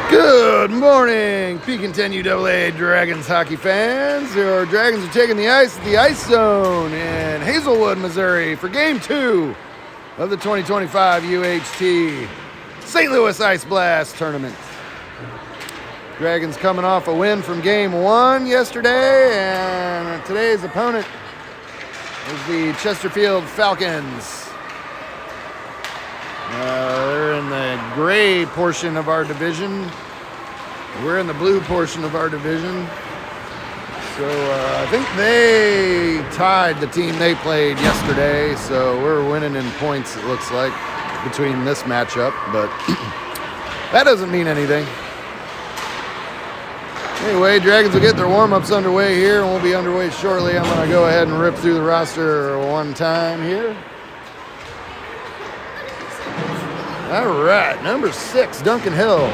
Good morning, Pekin 10 UAA Dragons hockey fans. Your Dragons are taking the ice at the Ice Zone in Hazelwood, Missouri for Game 2 of the 2025 UHT St. Louis Ice Blast Tournament. Dragons coming off a win from Game 1 yesterday, and today's opponent is the Chesterfield Falcons. They're in the gray portion of our division. We're in the blue portion of our division. So I think they tied the team they played yesterday. So we're winning in points, it looks like, between this matchup. But that doesn't mean anything. Anyway, Dragons will get their warm-ups underway here, and we'll be underway shortly. I'm going to go ahead and rip through the roster one time here. All right, number 6, Duncan Hill.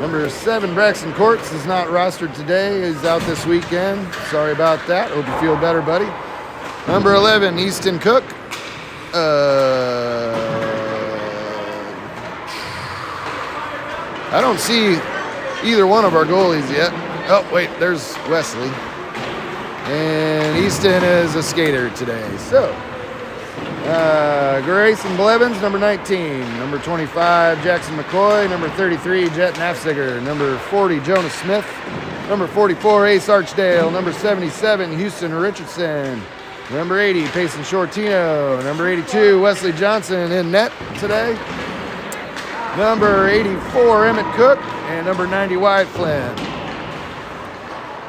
Number 7, Braxton Courts is not rostered today. He's out this weekend. Sorry about that. Hope you feel better, buddy. Number 11, Easton Cook. I don't see either one of our goalies yet. Oh, wait, there's Wesley. And Easton is a skater today. So, Grayson Blevins, number 19. Number 25, Jackson McCoy. Number 33, Jet Nafziger. Number 40, Jonas Smith. Number 44, Ace Archdale. Number 77, Houston Richardson. Number 80, Payson Shortino. Number 82, Wesley Johnson in net today. Number 84, Emmett Cook. And number 90, Wyatt Flynn.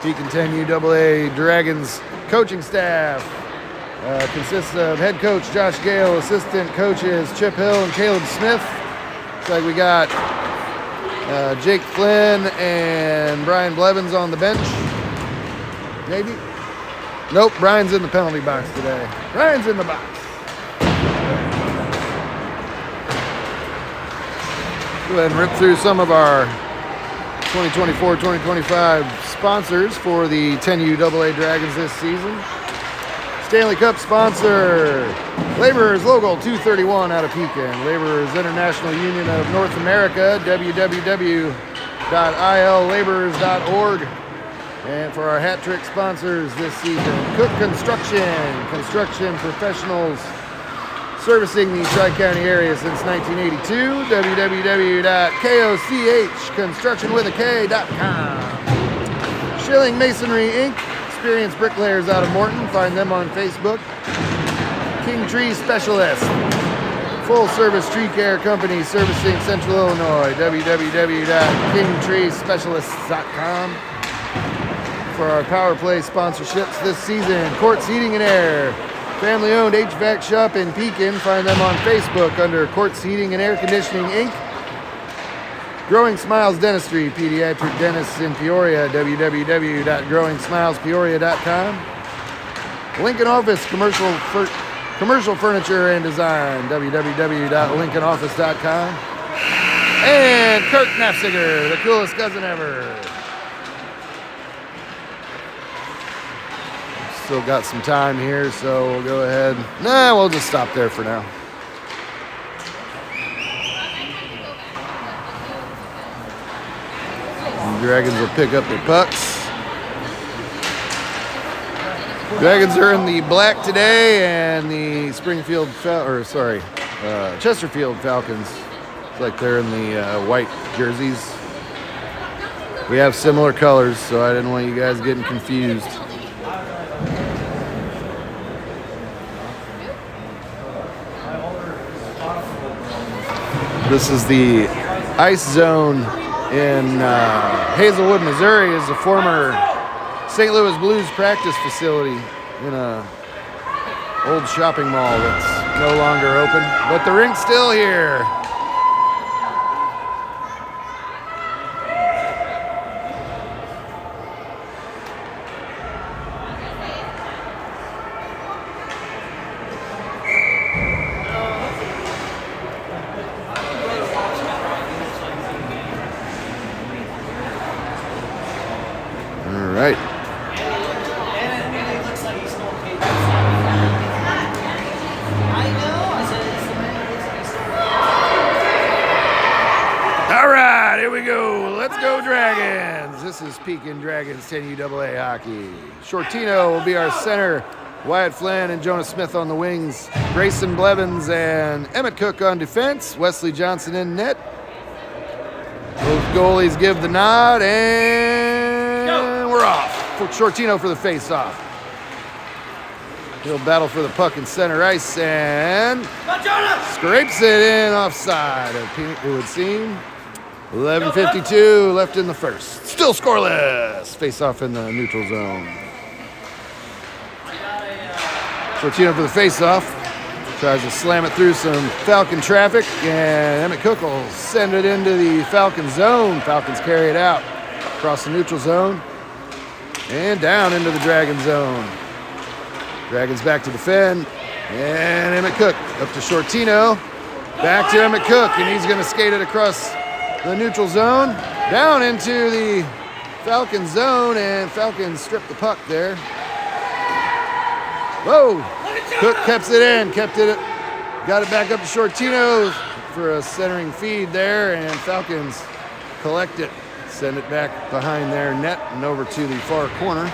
Pekin 10 UAA Dragons coaching staff consists of head coach Josh Gale, assistant coaches Chip Hill and Caleb Smith. Looks like we got Jake Flynn and Brian Blevins on the bench. Maybe? Nope, Brian's in the penalty box today. Brian's in the box. Go ahead and rip through some of our 2024-2025 sponsors for the 10 UAA Dragons this season. Stanley Cup sponsor, Laborers Local 231 out of Pekin. Laborers International Union of North America, www.illaborers.org. And for our hat trick sponsors this season, Cook Construction professionals servicing the Tri-County area since 1982, www.kochconstructionwithak.com. Schilling Masonry Inc., experienced bricklayers out of Morton. Find them on Facebook. King Tree Specialist, full-service tree care company servicing Central Illinois. www.kingtreespecialists.com. For our power play sponsorships this season, Quartz Heating and Air, family-owned HVAC shop in Pekin. Find them on Facebook under Quartz Heating and Air Conditioning Inc. Growing Smiles Dentistry, pediatric dentists in Peoria, www.growing-smilespeoria.com. Lincoln Office Commercial Furniture and Design, www.lincolnoffice.com. And Kirk Nafziger, the coolest cousin ever. Still got some time here, so we'll go ahead. We'll just stop there for now. Dragons will pick up their pucks. Dragons are in the black today, and the Chesterfield Falcons. It's like they're in the white jerseys. We have similar colors, so I didn't want you guys getting confused. This is the Ice Zone in Hazelwood, Missouri. Is a former St. Louis Blues practice facility in a old shopping mall that's no longer open, but the rink's still here. All right. Go Dragons! This is Pekin Dragons 10 UAA hockey. Shortino will be our center. Wyatt Flynn and Jonah Smith on the wings. Grayson Blevins and Emmett Cook on defense. Wesley Johnson in net. Both goalies give the nod, and we're off. Shortino for the face-off. He'll battle for the puck in center ice and scrapes it in offside, it would seem. 11:52 left in the first. Still scoreless. Face-off in the neutral zone. Shortino for the face-off. Tries to slam it through some Falcon traffic, and Emmett Cook will send it into the Falcon zone. Falcons carry it out across the neutral zone and down into the Dragon zone. Dragons back to defend, and Emmett Cook up to Shortino. Back to Emmett Cook, and he's going to skate it across the neutral zone, down into the Falcon zone, and Falcons strip the puck there. Whoa! Cook kept it in, got it back up to Shortino for a centering feed there, and Falcons collect it, send it back behind their net and over to the far corner.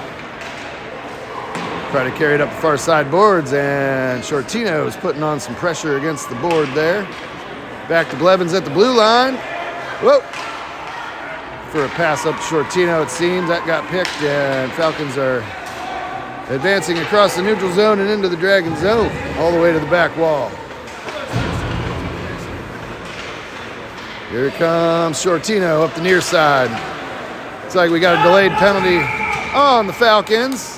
Try to carry it up the far side boards, and Shortino is putting on some pressure against the board there. Back to Blevins at the blue line. Whoa! For a pass up to Shortino, it seems. That got picked, and Falcons are advancing across the neutral zone and into the Dragon zone, all the way to the back wall. Here comes Shortino up the near side. Looks like we got a delayed penalty on the Falcons.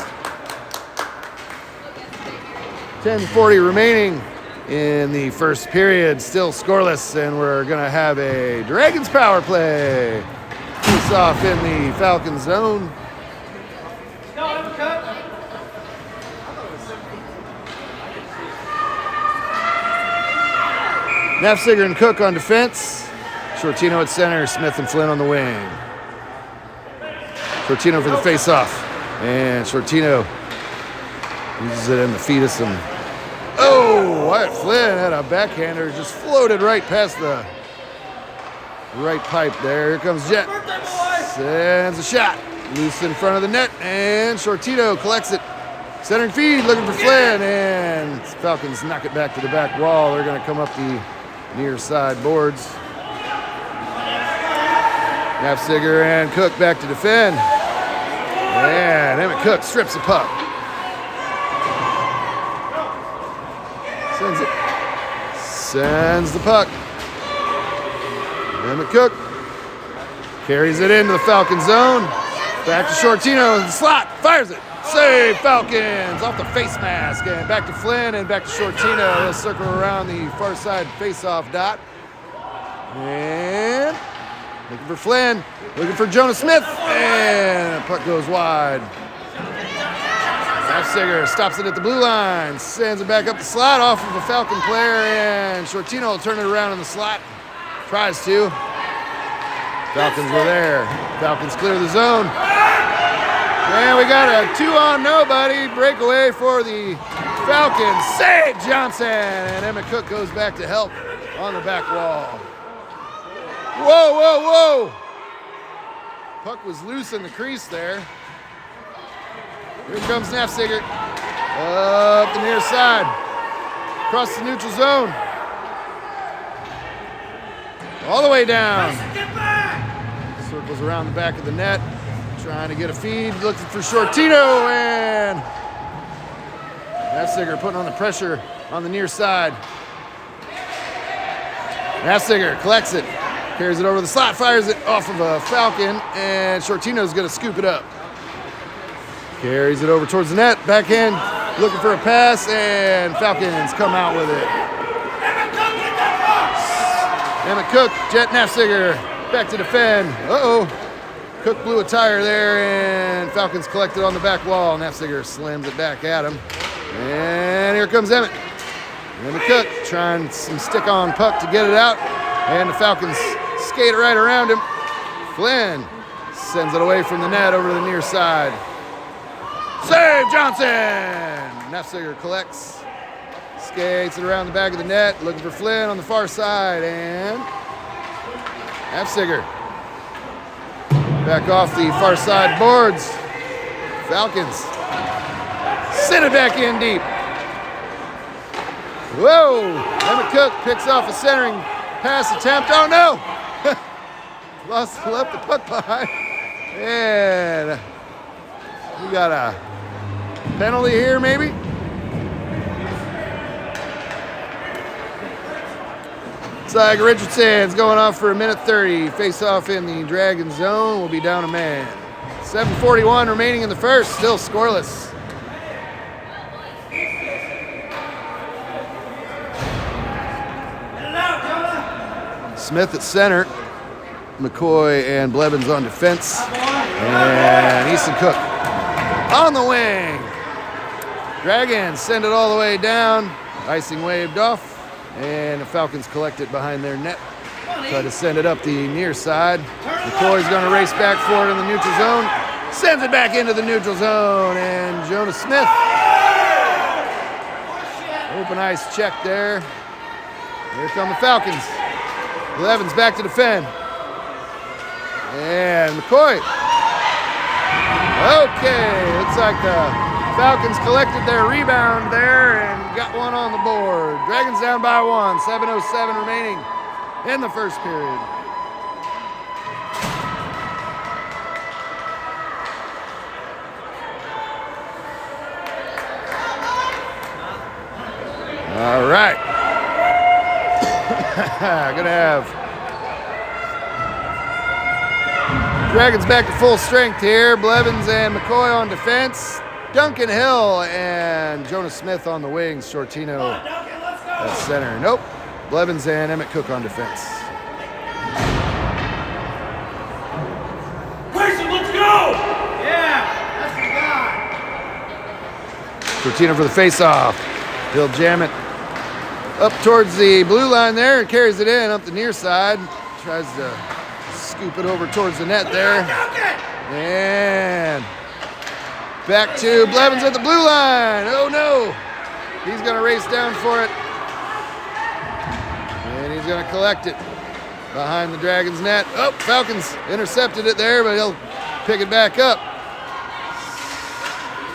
10:40 remaining in the first period, still scoreless, and we're gonna have a Dragons power play. Face off in the Falcon zone. Nafziger and Cook on defense. Shortino at center, Smith and Flynn on the wing. Shortino for the face-off. And Shortino uses it in the feet of some... Oh, Wyatt Flynn had a backhander, just floated right past the right pipe there. Here comes Jet. Sends a shot. Loose in front of the net, and Shortino collects it. Centering feed, looking for Flynn, and Falcons knock it back to the back wall. They're going to come up the near side boards. Nafziger and Cook back to defend. And Emmett Cook strips the puck. Sends the puck. Emmett Cook carries it into the Falcon zone. Back to Shortino in the slot. Fires it. Save Falcons off the face mask. And back to Flynn and back to Shortino. He'll circle around the far side face-off dot. And looking for Flynn. Looking for Jonah Smith. And the puck goes wide. Nafziger stops it at the blue line. Sends it back up the slot off of a Falcon player. And Shortino will turn it around in the slot. Tries to. Falcons were there. Falcons clear the zone. And we got a 2-on-nobody breakaway for the Falcons. Save Johnson! And Emmett Cook goes back to help on the back wall. Whoa, whoa, whoa! Puck was loose in the crease there. Here comes Nafziger. Up the near side. Across the neutral zone. All the way down. Circles around the back of the net. Trying to get a feed, looking for Shortino, and Nafziger putting on the pressure on the near side. Nafziger collects it, carries it over the slot, fires it off of a Falcon, and Shortino's gonna scoop it up. Carries it over towards the net, backhand, looking for a pass, and Falcons come out with it. Emmett Cook, Jet Nafziger, back to defend. Uh-oh. Cook blew a tire there, and Falcons collected on the back wall. Nafziger slams it back at him. And here comes Emmett. Emmett Cook trying some stick-on puck to get it out, and the Falcons skate it right around him. Flynn sends it away from the net over to the near side. Save Johnson! Nafziger collects, skates it around the back of the net, looking for Flynn on the far side, and Nafziger Back off the far side boards. Falcons send it back in deep. Whoa! Emmett Cook picks off a centering pass attempt. Oh no! Left the puck behind. And we got a penalty here, maybe? It's like Richardson's going off for 1:30. Face off in the Dragon zone. We'll be down a man. 7:41 remaining in the first. Still scoreless. Smith at center. McCoy and Blevins on defense. And Easton Cook on the wing. Dragons send it all the way down. Icing waved off. And the Falcons collect it behind their net. Try to send it up the near side. McCoy's going to race back for it in the neutral zone. Sends it back into the neutral zone. And Jonah Smith. Open ice check there. Here come the Falcons. Blevins back to defend. And McCoy. Okay, looks like the Falcons collected their rebound there and got one on the board. Dragons down by 1, 7:07 remaining in the first period. All right. Gonna have Dragons back to full strength here. Blevins and McCoy on defense. Duncan Hill and Jonah Smith on the wings. Shortino at center. Nope. Blevins and Emmett Cook on defense. Grayson, let's go! Yeah, that's the guy. Shortino for the face-off. He'll jam it up towards the blue line there and carries it in up the near side. Tries to scoop it over towards the net there. And back to Blevins at the blue line. Oh no! He's going to race down for it. And he's going to collect it behind the Dragons net. Oh, Falcons intercepted it there, but he'll pick it back up.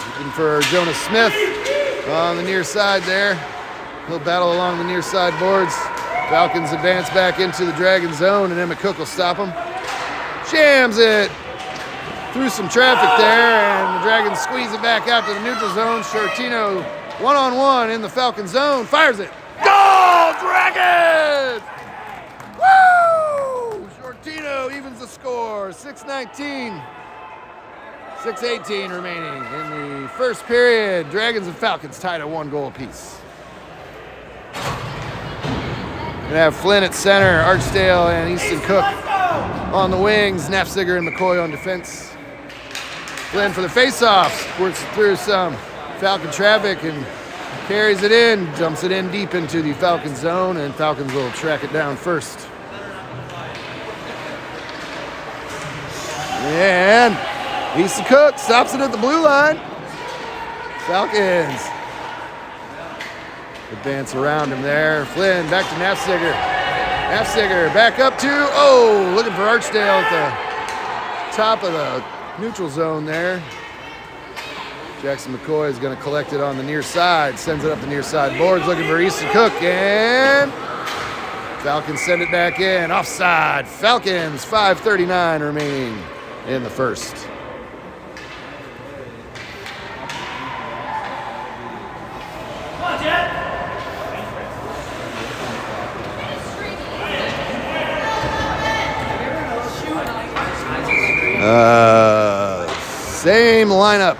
Looking for Jonah Smith on the near side there. He'll battle along the near side boards. Falcons advance back into the Dragon zone, and Emmett Cook will stop him. Jams it through some traffic there, and the Dragons squeeze it back out to the neutral zone. Shortino one-on-one in the Falcon zone, fires it. Goal, Dragons! Woo! Shortino evens the score, 6:19. 6:18 remaining in the first period. Dragons and Falcons tied at 1 goal apiece. Gonna have Flynn at center, Archdale and Easton Cook on the wings, Nafziger and McCoy on defense. Flynn for the face-offs, works through some Falcon traffic and carries it in, dumps it in deep into the Falcon zone, and Falcons will track it down first. And Easton Cook stops it at the blue line. Falcons advance around him there. Flynn back to Nafziger. Nafziger back up to, looking for Archdale at the top of the neutral zone there. Jackson McCoy is going to collect it on the near side, sends it up the near side boards, looking for Easton Cook, and Falcons send it back in. Offside. Falcons, 5:39 remaining in the first. Same lineup.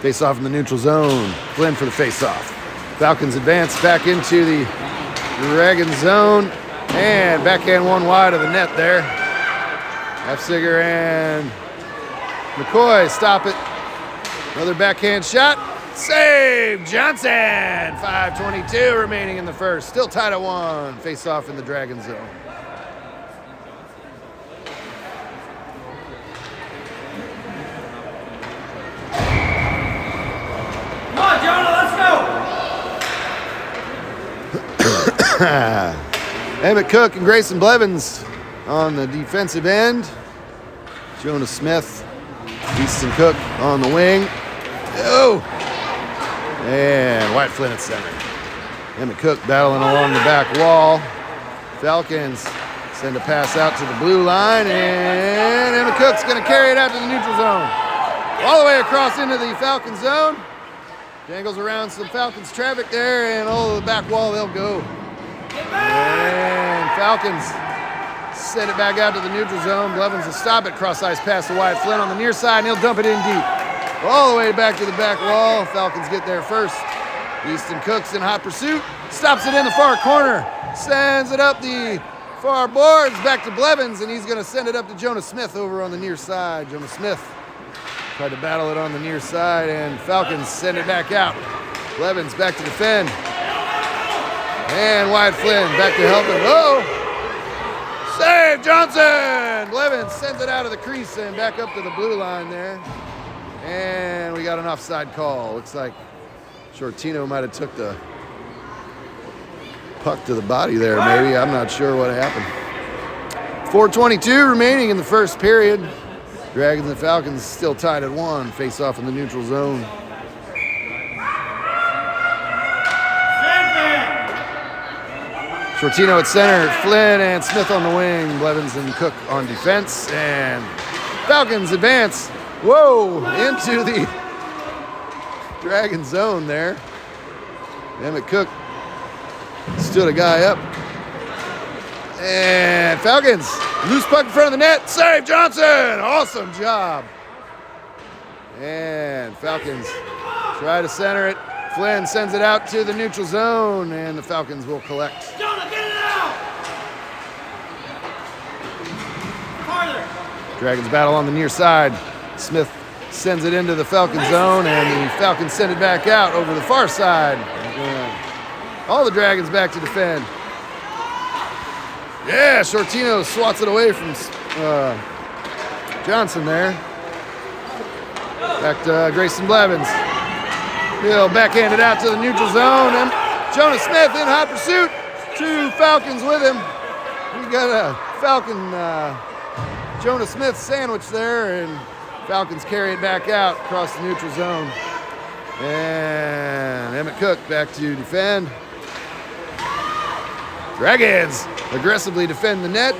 Face off in the neutral zone. Flynn for the face off. Falcons advance back into the Dragon zone and backhand one wide of the net there. Nafziger and McCoy stop it. Another backhand shot. Save Johnson. 5:22 remaining in the first. Still tied at 1. Face off in the Dragon zone. Emmett Cook and Grayson Blevins on the defensive end. Jonah Smith, Easton Cook on the wing. Oh! And Wyatt Flynn at center. Emmett Cook battling along the back wall. Falcons send a pass out to the blue line, and Emmett Cook's going to carry it out to the neutral zone. All the way across into the Falcon zone. Dangles around some Falcons traffic there, and all the back wall they'll go. And Falcons send it back out to the neutral zone. Blevins will stop it. Cross ice pass to Wyatt Flynn on the near side, and he'll dump it in deep. All the way back to the back wall. Falcons get there first. Easton Cook's in hot pursuit. Stops it in the far corner. Sends it up the far boards back to Blevins, and he's going to send it up to Jonah Smith over on the near side. Jonah Smith tried to battle it on the near side, and Falcons send it back out. Blevins back to defend. And Wyatt Flynn back to help him. Oh! Save Johnson! Blevins sends it out of the crease and back up to the blue line there. And we got an offside call. Looks like Shortino might have took the puck to the body there, maybe. I'm not sure what happened. 4:22 remaining in the first period. Dragons and Falcons still tied at 1. Face off in the neutral zone. Shortino at center, Flynn and Smith on the wing, Blevins and Cook on defense, and Falcons advance. Whoa, into the Dragon zone there. Emmett Cook stood a guy up. And Falcons, loose puck in front of the net, save Johnson! Awesome job. And Falcons try to center it. Flynn sends it out to the neutral zone, and the Falcons will collect. Jonah, get it out! Farther. Dragons battle on the near side. Smith sends it into the Falcon zone, and the Falcons send it back out over the far side. All the Dragons back to defend. Yeah, Shortino swats it away from Johnson there. Back to Grayson Blevins. He'll backhand it out to the neutral zone, and Jonah Smith in hot pursuit. 2 Falcons with him. We got a Falcon Jonah Smith sandwich there, and Falcons carry it back out across the neutral zone. And Emmett Cook back to defend. Dragons aggressively defend the net.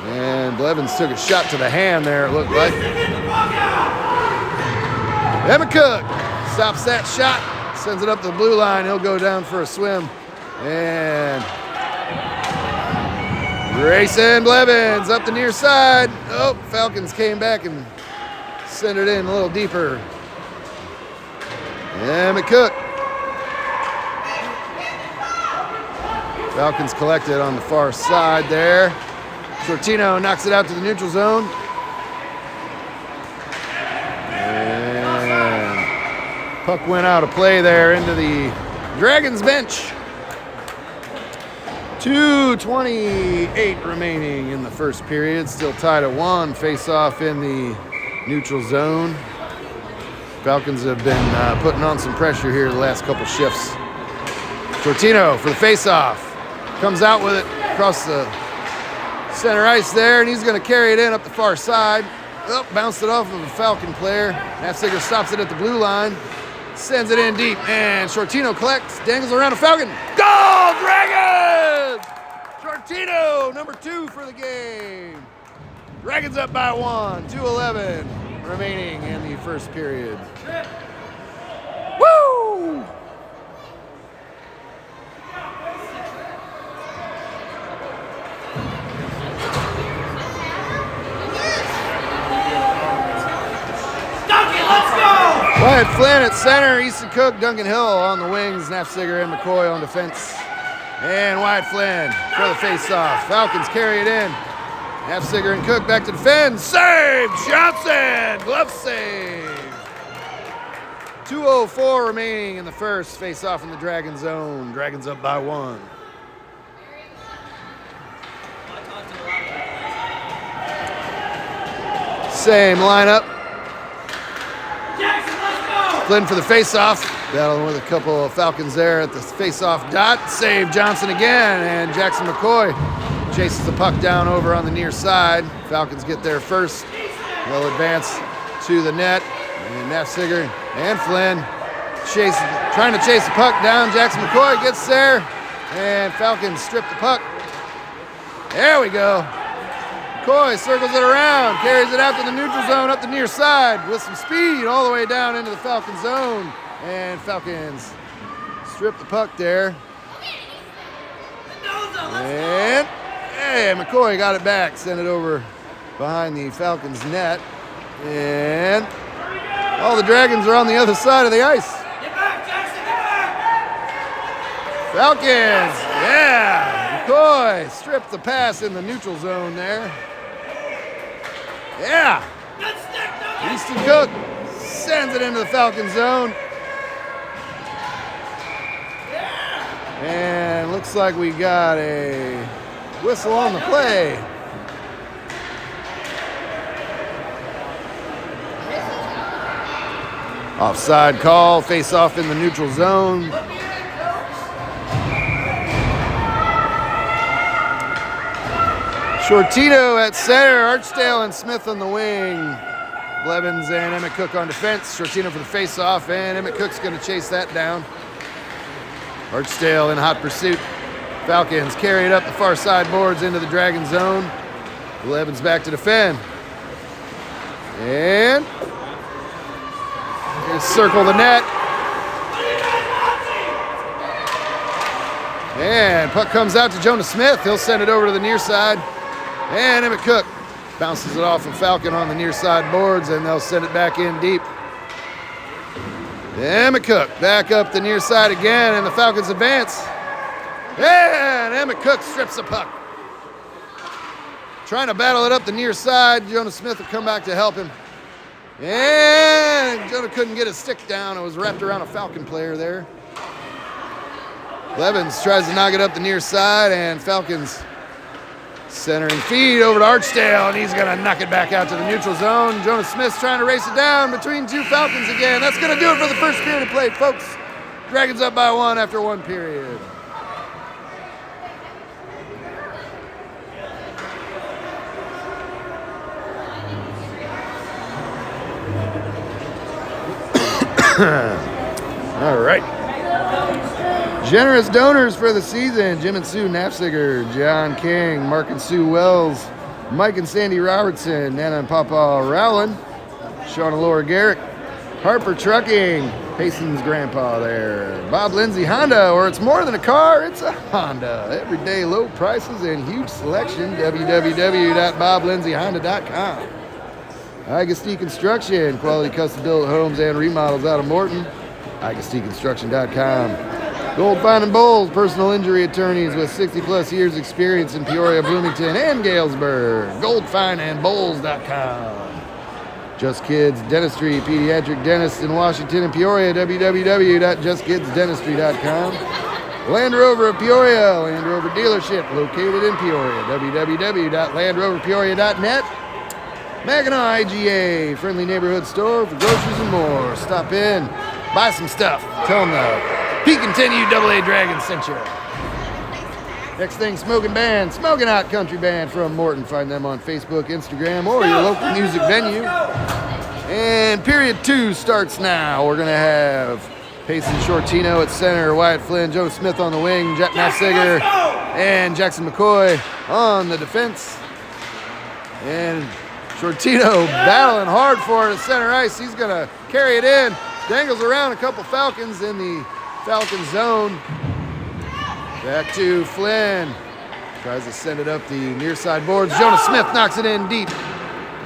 And Blevins took a shot to the hand there, it looked like. Emmett Cook stops that shot, sends it up the blue line. He'll go down for a swim. And Grayson Blevins up the near side. Oh, Falcons came back and sent it in a little deeper. Emmett Cook. Falcons collected on the far side there. Shortino knocks it out to the neutral zone. And puck went out of play there into the Dragons bench. 2:28 remaining in the first period. Still tied at 1. Face off in the neutral zone. Falcons have been putting on some pressure here the last couple shifts. Shortino for the face-off. Comes out with it across the center ice there, and he's going to carry it in up the far side. Oh, bounced it off of a Falcon player. Nafziger stops it at the blue line. Sends it in deep, and Shortino collects, dangles around a Falcon. Goal, Dragons! Shortino, number 2 for the game. Dragons up by 1, 2:11 remaining in the first period. Woo! Wyatt Flynn at center, Easton Cook, Duncan Hill on the wings, Nafziger and McCoy on defense. And Wyatt Flynn for the face-off. Falcons carry it in. Nafziger and Cook back to defend. Save! Johnson! Glove save! 2:04 remaining in the first. Face-off in the Dragon zone. Dragons up by 1. Same lineup. Flynn for the face-off. Battling with a couple of Falcons there at the face-off dot. Save Johnson again, and Jackson McCoy chases the puck down over on the near side. Falcons get there first. They'll advance to the net. And Nafziger and Flynn trying to chase the puck down. Jackson McCoy gets there. And Falcons strip the puck. There we go. McCoy circles it around, carries it out to the neutral zone, up the near side with some speed all the way down into the Falcon zone. And Falcons strip the puck there. And hey, McCoy got it back, sent it over behind the Falcons net. And all the Dragons are on the other side of the ice. Get back, Jackson, get back! Falcons, yeah. McCoy stripped the pass in the neutral zone there. Yeah. Good stick, no Easton Cook sends it into the Falcon zone. And looks like we got a whistle on the play. Offside call, face off in the neutral zone. Shortino at center, Archdale and Smith on the wing. Blevins and Emmett Cook on defense. Shortino for the face-off, and Emmett Cook's going to chase that down. Archdale in hot pursuit. Falcons carry it up the far side boards into the Dragon zone. Blevins back to defend. And circle the net. And puck comes out to Jonah Smith. He'll send it over to the near side. And Emmett Cook bounces it off of Falcon on the near side boards, and they'll send it back in deep. Emmett Cook back up the near side again, and the Falcons advance. And Emmett Cook strips the puck. Trying to battle it up the near side. Jonah Smith will come back to help him. And Jonah couldn't get his stick down. It was wrapped around a Falcon player there. Blevins tries to knock it up the near side, and Falcons centering feed over to Archdale, and he's going to knock it back out to the neutral zone. Jonah Smith's trying to race it down between two Falcons again. That's going to do it for the first period of play, folks. Dragons up by one after one period. All right. Generous donors for the season: Jim and Sue Nafziger, John King, Mark and Sue Wells, Mike and Sandy Robertson, Nana and Papa Rowland, Sean and Laura Garrick, Harper Trucking, Payson's grandpa there, Bob Lindsay Honda, or it's more than a car, it's a Honda. Everyday low prices and huge selection, www.boblindsayhonda.com. Agastee Construction, quality custom built homes and remodels out of Morton, agasteeconstruction.com. Gold Fine and Bowles, personal injury attorneys with 60 plus years experience in Peoria, Bloomington, and Galesburg. Goldfineandbowles.com. Just Kids Dentistry, pediatric dentists in Washington and Peoria, www.justkidsdentistry.com. Land Rover of Peoria, Land Rover dealership located in Peoria, www.landroverpeoria.net. Mackinac IGA, friendly neighborhood store for groceries and more. Stop in, buy some stuff. Tell them the Pekin 10 UAA Dragons sent you. Next thing, Smoking Band, Smoking Out Country Band from Morton. Find them on Facebook, Instagram, or your local music venue. And period 2 starts now. We're going to have Payson Shortino at center, Wyatt Flynn, Joe Smith on the wing, Jack Nafziger, and Jackson McCoy on the defense. And Shortino battling hard for it at center ice. He's going to carry it in. Dangles around a couple Falcons in the Falcon zone. Back to Flynn. Tries to send it up the near side boards. Jonah Smith knocks it in deep.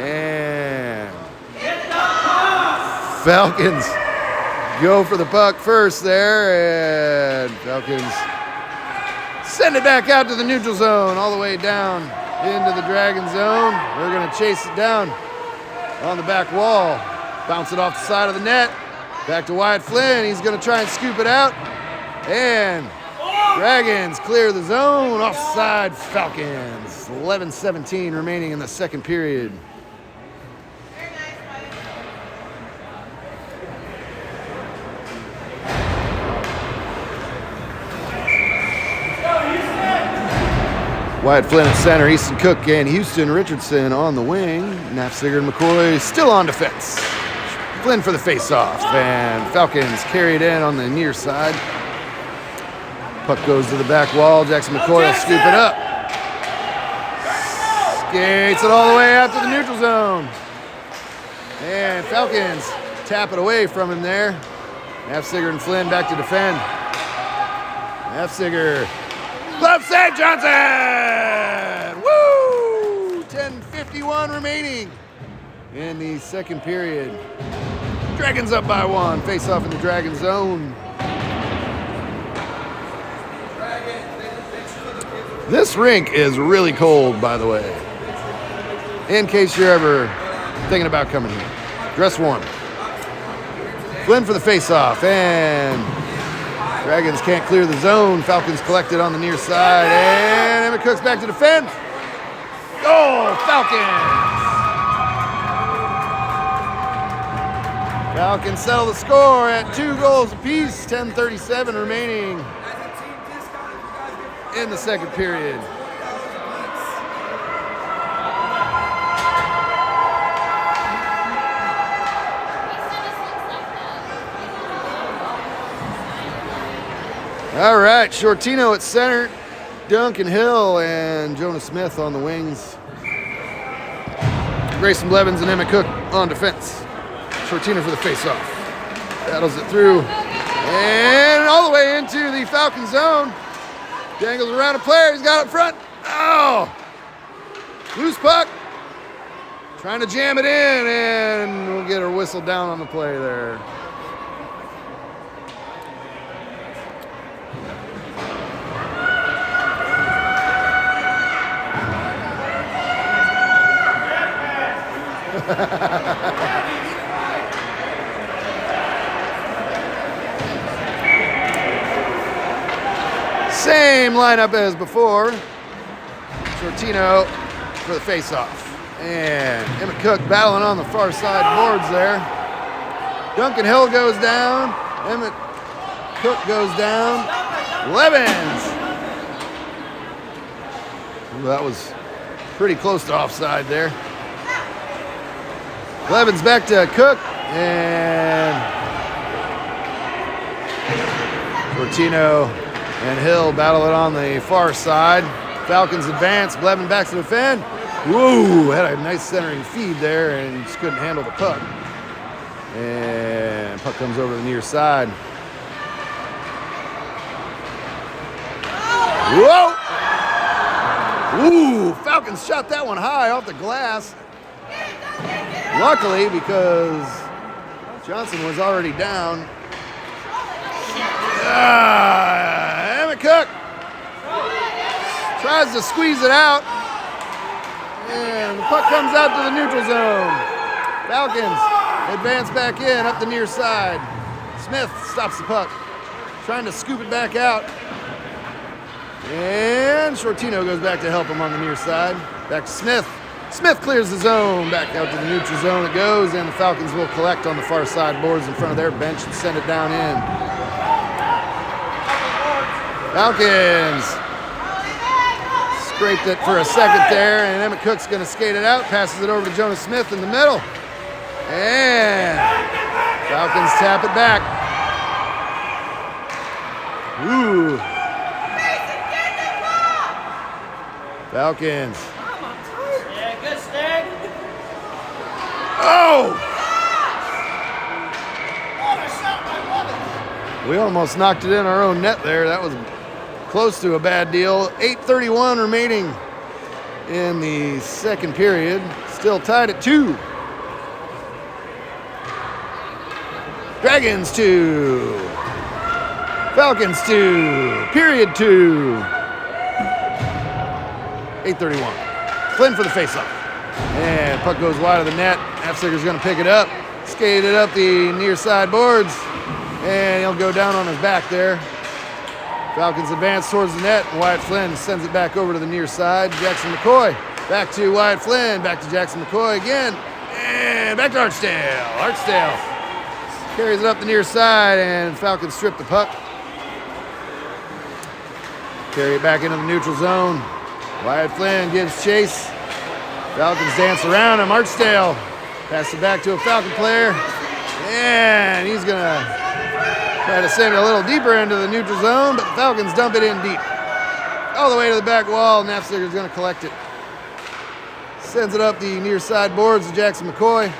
And Falcons go for the puck first there. And Falcons send it back out to the neutral zone, all the way down into the Dragon zone. They're going to chase it down on the back wall. Bounce it off the side of the net. Back to Wyatt Flynn. He's going to try and scoop it out. And Dragons clear the zone. Offside Falcons. 11:17 remaining in the second period. Wyatt Flynn at center, Easton Cook and Houston Richardson on the wing. Nafziger and McCoy still on defense. Flynn for the face-off, and Falcons carry it in on the near side. Puck goes to the back wall. Jackson McCoy will scoop it up. Skates it all the way out to the neutral zone. And Falcons tap it away from him there. Nafziger and Flynn back to defend. Nafziger. Glove save, Johnson! Woo! 10:51 remaining in the second period. Dragons up by 1. Face off in the Dragon zone. This rink is really cold, by the way. In case you're ever thinking about coming here. Dress warm. Flynn for the face-off, and Dragons can't clear the zone. Falcons collected on the near side, and Emmett Cook's back to defend. Goal, Falcons! Falcons settle the score at 2 goals apiece. 10:37 remaining in the second period. All right, Shortino at center, Duncan Hill and Jonah Smith on the wings. Grayson Blevins and Emmett Cook on defense. Shortino for the face-off. Battles it through and all the way into the Falcon zone. Dangles around a player, he's got it up front. Oh! Loose puck. Trying to jam it in, and we'll get a whistle down on the play there. Same lineup as before. Shortino for the face-off. And Emmett Cook battling on the far side boards there. Duncan Hill goes down. Emmett Cook goes down. Levens. Ooh, that was pretty close to offside there. Levens back to Cook, and Shortino and Hill battle it on the far side. Falcons advance. Blevin back to defend. Whoa, had a nice centering feed there and just couldn't handle the puck. And puck comes over to the near side. Whoa! Ooh, Falcons shot that one high off the glass. Luckily, because Johnson was already down. Emmett Cook tries to squeeze it out, and the puck comes out to the neutral zone. Falcons advance back in up the near side. Smith stops the puck, trying to scoop it back out. And Shortino goes back to help him on the near side. Back to Smith. Smith clears the zone. Back out to the neutral zone it goes, and the Falcons will collect on the far side boards in front of their bench and send it down in. Falcons scraped it for a second there, and Emmett Cook's going to skate it out. Passes it over to Jonah Smith in the middle. And Falcons tap it back. Ooh. Falcons. Yeah, good stick. Oh! What a shot by Blevins. We almost knocked it in our own net there. That was close to a bad deal. 8:31 remaining in the second period. Still tied at 2. Dragons 2. Falcons 2. Period 2. 8:31. Flynn for the faceoff. And puck goes wide of the net. Nafziger's going to pick it up. Skate it up the near side boards. And he'll go down on his back there. Falcons advance towards the net. And Wyatt Flynn sends it back over to the near side. Jackson McCoy. Back to Wyatt Flynn. Back to Jackson McCoy again. And back to Archdale. Archdale carries it up the near side. And Falcons strip the puck. Carry it back into the neutral zone. Wyatt Flynn gives chase. Falcons dance around him. Archdale passes it back to a Falcon player. And he's going to try to send it a little deeper into the neutral zone, but the Falcons dump it in deep. All the way to the back wall. Knapziger's going to collect it. Sends it up the near side boards to Jackson McCoy.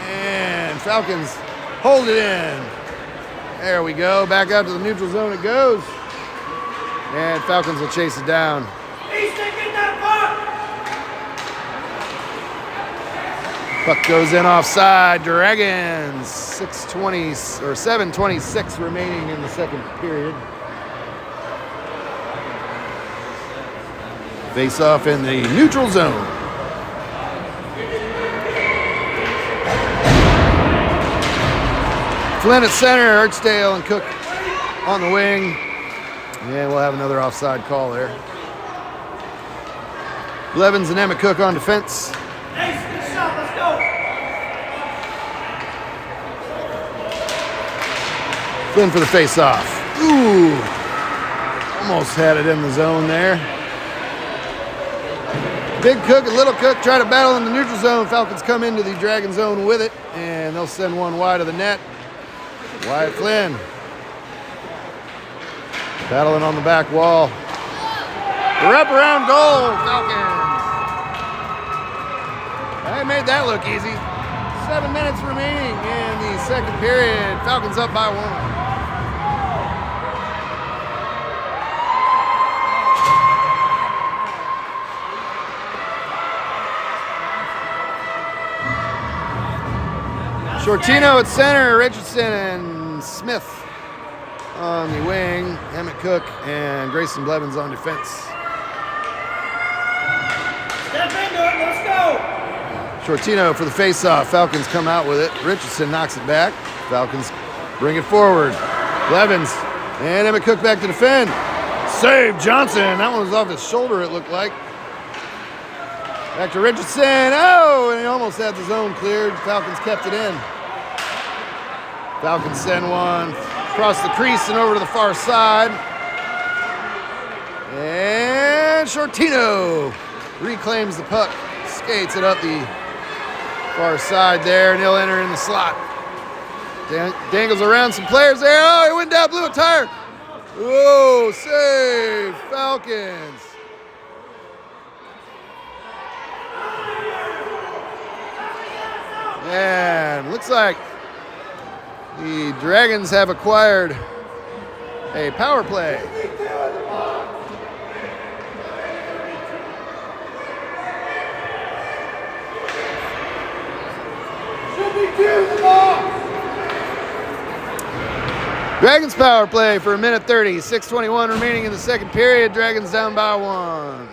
And Falcons hold it in. There we go. Back out to the neutral zone it goes. And Falcons will chase it down. Puck goes in offside. Dragons. 7:26 remaining in the second period. Face off in the neutral zone. Flynn at center, Archdale and Cook on the wing. And we'll have another offside call there. Blevins and Emmett Cook on defense. Flynn for the face-off. Ooh, almost had it in the zone there. Big Cook and Little Cook try to battle in the neutral zone. Falcons come into the Dragon zone with it, and they'll send one wide of the net. Wyatt Flynn battling on the back wall. Wraparound goal, Falcons. They made that look easy. 7 minutes remaining in the second period. Falcons up by 1. Shortino at center, Richardson and Smith on the wing, Emmett Cook and Grayson Blevins on defense. Step into it, let's go! Shortino for the face-off. Falcons come out with it. Richardson knocks it back. Falcons bring it forward. Blevins and Emmett Cook back to defend. Save Johnson. That one was off his shoulder, it looked like. Back to Richardson. Oh, and he almost had the zone cleared. Falcons kept it in. Falcons send one across the crease and over to the far side. And Shortino reclaims the puck. Skates it up the far side there, and he'll enter in the slot. Dangles around some players there. Oh, he went down, blew a tire. Oh, save, Falcons. And looks like the Dragons have acquired a power play. Dragons power play for 1:30, 6:21 remaining in the second period. Dragons down by 1.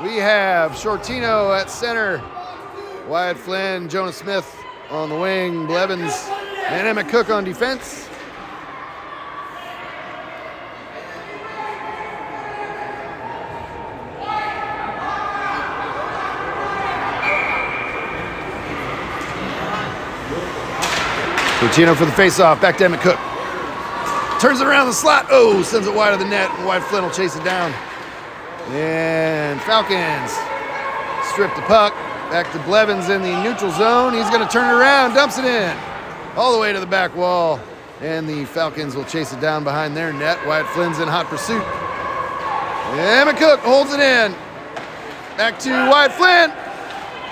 We have Shortino at center, Wyatt Flynn, Jonah Smith on the wing, Blevins and Emmett Cook on defense. Shortino for the face-off, back to Emmett Cook. Turns it around the slot. Oh, sends it wide of the net, and Wyatt Flynn will chase it down. And Falcons strip the puck. Back to Blevins in the neutral zone. He's going to turn it around, dumps it in. All the way to the back wall. And the Falcons will chase it down behind their net. Wyatt Flynn's in hot pursuit. Emmett Cook holds it in. Back to Wyatt Flynn.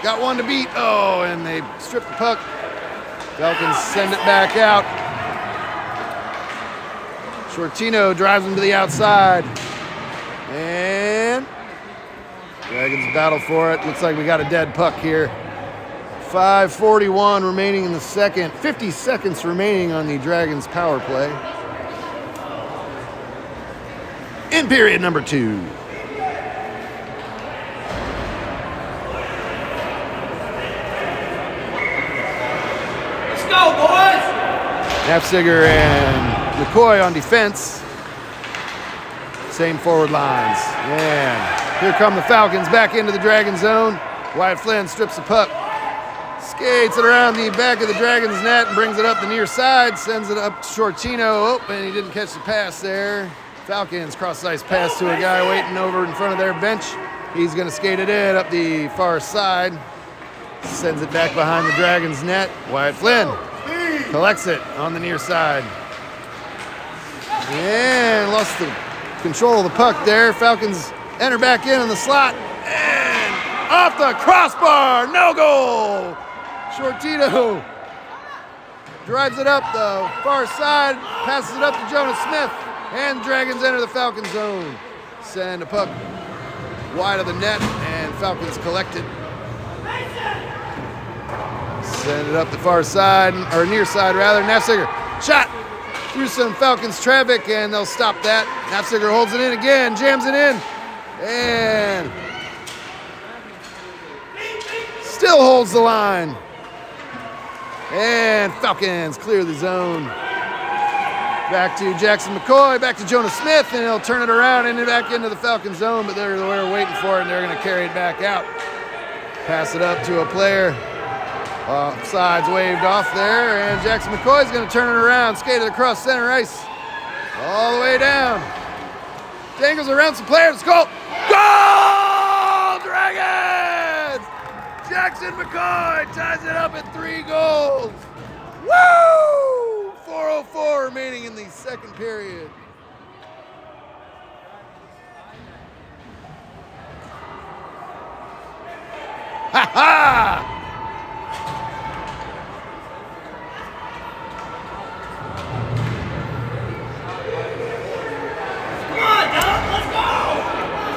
Got one to beat. Oh, and they strip the puck. Falcons send it back out. Shortino drives him to the outside. And Dragons battle for it. Looks like we got a dead puck here. 5:41 remaining in the second. 50 seconds remaining on the Dragons power play. In period number 2. Let's go, boys! Knapziger and McCoy on defense. Same forward lines. And here come the Falcons back into the Dragon zone. Wyatt Flynn strips the puck. Skates it around the back of the Dragons net and brings it up the near side. Sends it up to Shortino. Oh, and he didn't catch the pass there. Falcons cross-ice pass to a guy waiting over in front of their bench. He's going to skate it in up the far side. Sends it back behind the Dragons' net. Wyatt Flynn collects it on the near side. And lost the control of the puck there. Falcons enter back in the slot. And off the crossbar, no goal. Shortino drives it up the far side, passes it up to Jonas Smith, and the Dragons enter the Falcon zone. Send a puck wide of the net, and Falcons collect it. Send it up the far side, or near side rather. Nafziger shot through some Falcons traffic, and they'll stop that. Nafziger holds it in again, jams it in, and still holds the line. And Falcons clear the zone. Back to Jackson McCoy, back to Jonas Smith, and he'll turn it around and back into the Falcon zone, but they're waiting for it, and they're going to carry it back out. Pass it up to a player. Sides waved off there, and Jackson McCoy's going to turn it around, skate it across center ice, all the way down. Dangles around some players, goal! Goal! Dragons! Jackson McCoy ties it up at 3 goals. Woo! 4:04 remaining in the second period. Ha ha!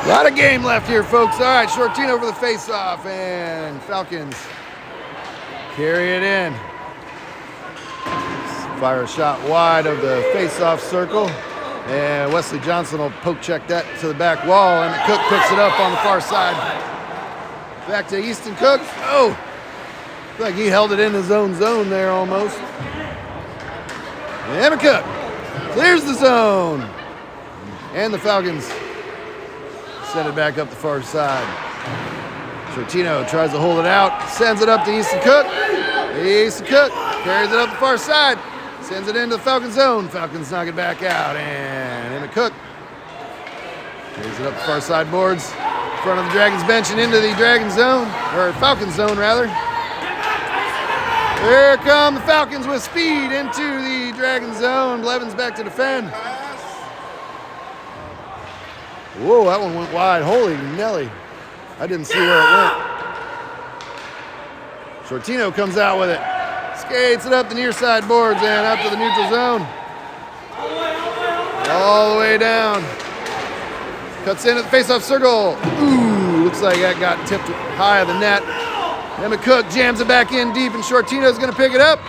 A lot of game left here, folks. All right, Shortino for the face-off, and Falcons carry it in. Fire a shot wide of the face-off circle, and Wesley Johnson will poke check that to the back wall, and Cook picks it up on the far side. Back to Easton Cook. Oh, looks like he held it in his own zone there almost. And Cook clears the zone, and the Falcons send it back up the far side. Shortino tries to hold it out, sends it up to Easton Cook. Easton Cook carries it up the far side, sends it into the Falcon zone. Falcons knock it back out, and Emmett Cook carries it up the far side boards, in front of the Dragons bench and into the Dragon zone, or Falcon zone rather. Here come the Falcons with speed into the Dragon zone. Blevins back to defend. Whoa, that one went wide. Holy Nelly. I didn't see where it went. Shortino comes out with it. Skates it up the near side boards and up to the neutral zone. All the way down. Cuts into the face-off circle. Ooh, looks like that got tipped high of the net. Emmett Cook jams it back in deep, and Shortino's going to pick it up.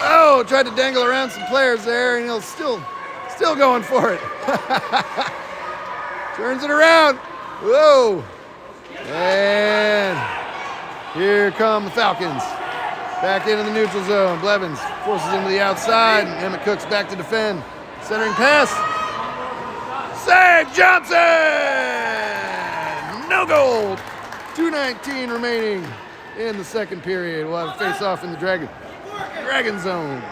Oh, tried to dangle around some players there, and he'll still going for it. Turns it around. Whoa. And here come the Falcons. Back into the neutral zone. Blevins forces him to the outside. Emmett Cook's back to defend. Centering pass. Save Johnson! No goal. 2:19 remaining in the second period. We'll have a face-off in the Dragon zone.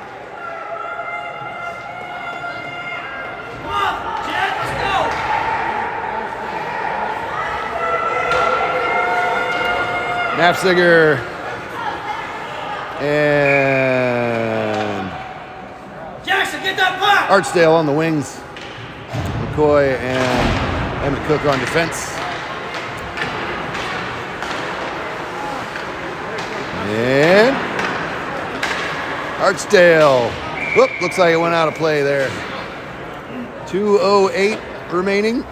Nafziger and Jackson, get that puck! Archdale on the wings. McCoy and Emmett Cook on defense. And Archdale. Whoop, looks like it went out of play there. 2:08 remaining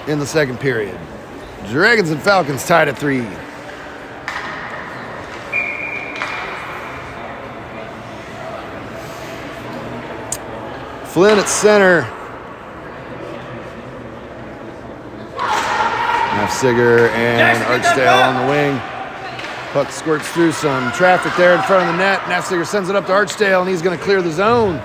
in the second period. Dragons and Falcons tied at 3. Flynn at center. Nafziger and Archdale on the wing. Puck squirts through some traffic there in front of the net. Nafziger sends it up to Archdale, and he's going to clear the zone.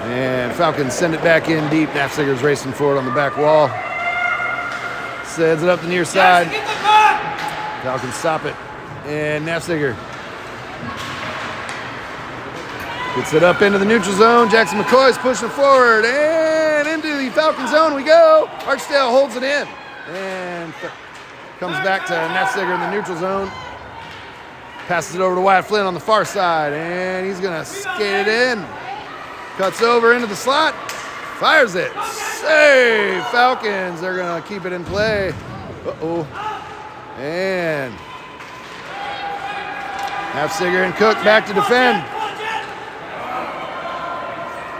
And Falcons send it back in deep. Nafziger's racing forward on the back wall. Sends it up the near side. Falcons stop it. And Nafziger Gets it up into the neutral zone. Jackson McCoy's pushing it forward, and into the Falcon zone we go. Archdale holds it in, and comes back to Nefziger in the neutral zone. Passes it over to Wyatt Flynn on the far side, and he's gonna skate it in. Cuts over into the slot, fires it. Save, Falcons. They're gonna keep it in play. Uh-oh. And Nefziger and Cook back to defend.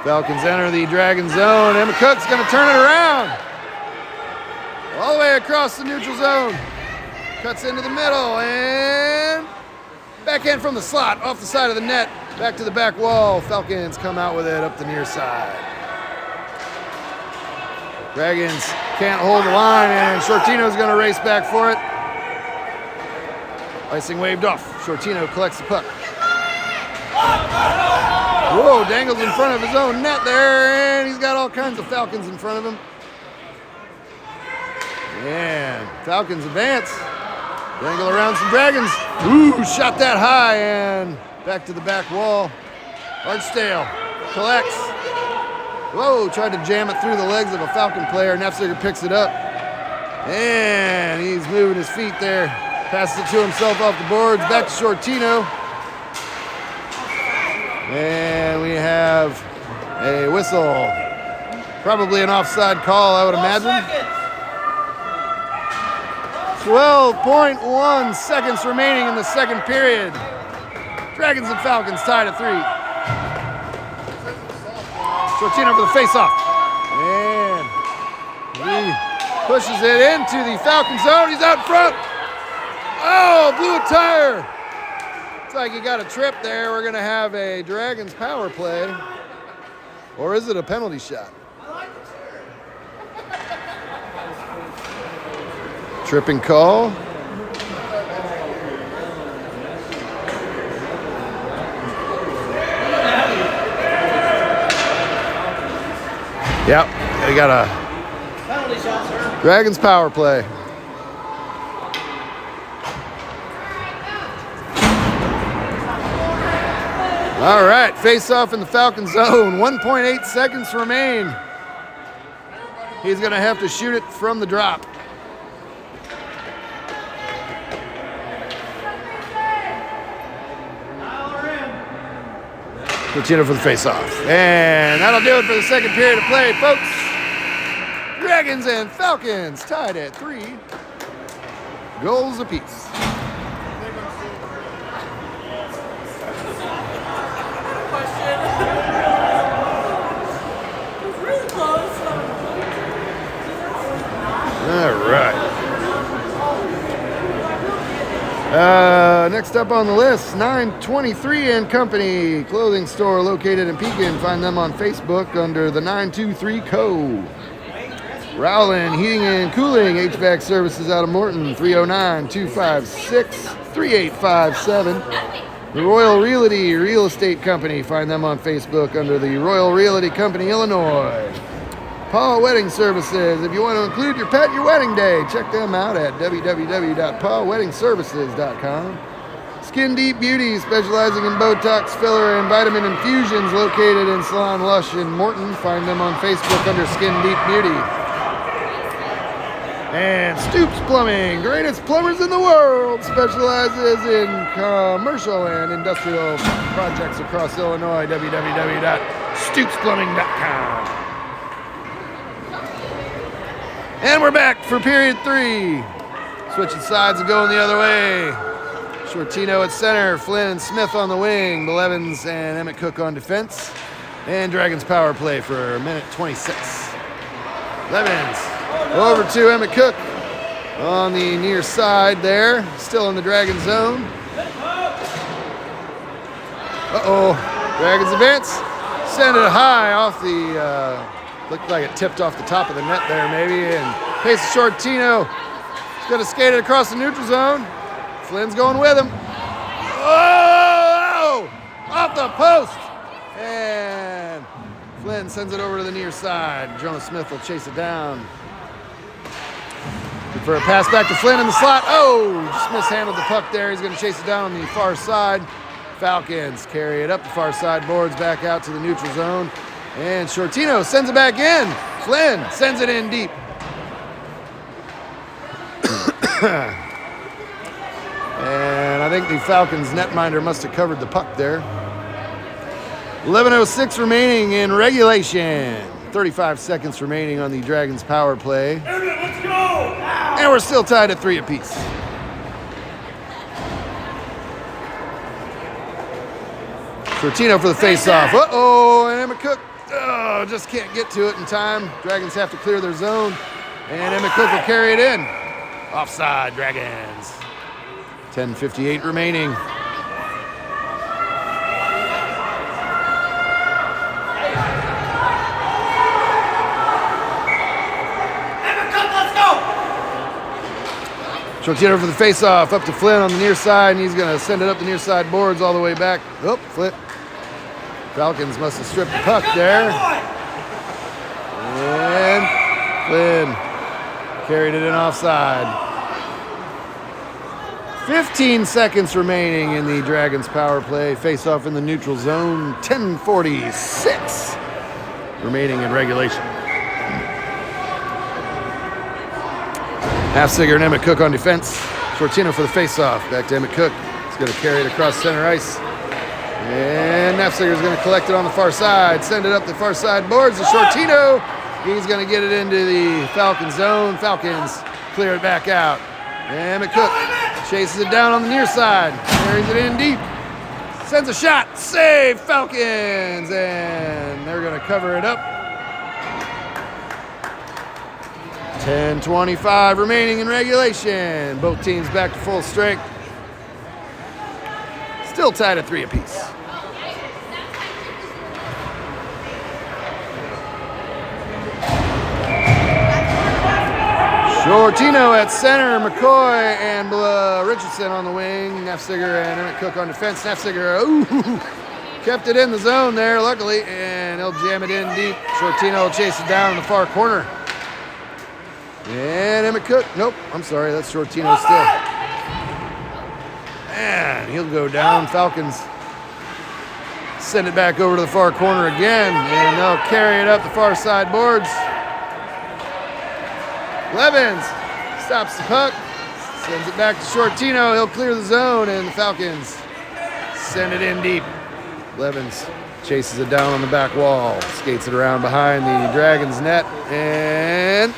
Falcons enter the Dragon zone. Emma Cook's going to turn it around. All the way across the neutral zone. Cuts into the middle and backhand from the slot, off the side of the net, back to the back wall. Falcons come out with it up the near side. Dragons can't hold the line, and Shortino's going to race back for it. Icing waved off. Shortino collects the puck. Whoa, dangles in front of his own net there, and he's got all kinds of Falcons in front of him. And Falcons advance. Dangle around some Dragons. Ooh, shot that high, and back to the back wall. Archdale collects. Whoa, tried to jam it through the legs of a Falcon player. Nefziger picks it up, and he's moving his feet there. Passes it to himself off the boards. Back to Shortino. And we have a whistle. Probably an offside call, I would imagine. 12.1 seconds remaining in the second period. Dragons and Falcons tied at 3. Shortino for the face-off. And he pushes it into the Falcon zone. He's out front. Oh, blew a tire. Looks like he got a trip there. We're going to have a Dragons power play. Or is it a penalty shot? Tripping call. Yep, we got a penalty shot, sir. Dragons power play. All right, face off in the Falcon zone. 1.8 seconds remain. He's going to have to shoot it from the drop. Shortino for the face-off. And that'll do it for the second period of play, folks. Dragons and Falcons tied at 3 goals apiece. All right. Next up on the list, 923 and Company, clothing store located in Pekin. Find them on Facebook under the 923 Co. Rowland Heating and Cooling, HVAC services out of Morton, 309-256-3857. The Royal Realty Real Estate Company. Find them on Facebook under the Royal Realty Company, Illinois. Paul Wedding Services. If you want to include your pet your wedding day, check them out at www.paulweddingservices.com. Skin Deep Beauty, specializing in Botox, filler, and vitamin infusions, located in Salon Lush in Morton. Find them on Facebook under Skin Deep Beauty. And Stoops Plumbing, greatest plumbers in the world, specializes in commercial and industrial projects across Illinois. www.stoopsplumbing.com. And we're back for period 3. Switching sides and going the other way. Shortino at center, Flynn and Smith on the wing, Blevins and Emmett Cook on defense. And Dragons power play for a minute 26. Blevins over to Emmett Cook on the near side there, still in the Dragon zone. Uh-oh, Dragons advance. Send it high off the... Looked like it tipped off the top of the net there, maybe. And pace Shortino. He's going to skate it across the neutral zone. Flynn's going with him. Oh! Off the post. And Flynn sends it over to the near side. Jonah Smith will chase it down. For a pass back to Flynn in the slot. Oh! Just mishandled the puck there. He's going to chase it down on the far side. Falcons carry it up the far side boards, back out to the neutral zone. And Shortino sends it back in. Flynn sends it in deep. And I think the Falcons netminder must have covered the puck there. 11:06 remaining in regulation. 35 seconds remaining on the Dragons power play. Let's go! And we're still tied at 3 apiece. Shortino for the face-off. Uh-oh, and Emmett Cook just can't get to it in time. Dragons have to clear their zone, and Emmett Cook will carry it in. Offside, Dragons. 10:58 remaining. Shortino for the face-off, up to Flynn on the near side, and he's going to send it up the near side boards all the way back. Oh, flip. Falcons must have stripped the puck there. And Flynn carried it in offside. 15 seconds remaining in the Dragons power play. Face-off in the neutral zone. 10:46 remaining in regulation. Halfsiger and Emmett Cook on defense. Shortino for the face-off. Back to Emmett Cook. He's going to carry it across center ice. And Halfsiger's going to collect it on the far side. Send it up the far side boards to Shortino. He's going to get it into the Falcon zone. Falcons clear it back out. Emmett Cook chases it down on the near side. Carries it in deep. Sends a shot. Save Falcons. And they're going to cover it up. 10:25 remaining in regulation. Both teams back to full strength. Still tied at 3 apiece. Shortino at center, McCoy and Richardson on the wing. Nafziger and Emmett Cook on defense. Nafziger, kept it in the zone there, luckily, and he'll jam it in deep. Shortino will chase it down in the far corner. And Emmett Cook, nope, I'm sorry, that's Shortino still. And he'll go down. Falcons send it back over to the far corner again, and they'll carry it up the far side boards. Blevins stops the puck, sends it back to Shortino. He'll clear the zone, and the Falcons send it in deep. Blevins chases it down on the back wall, skates it around behind the Dragons net, and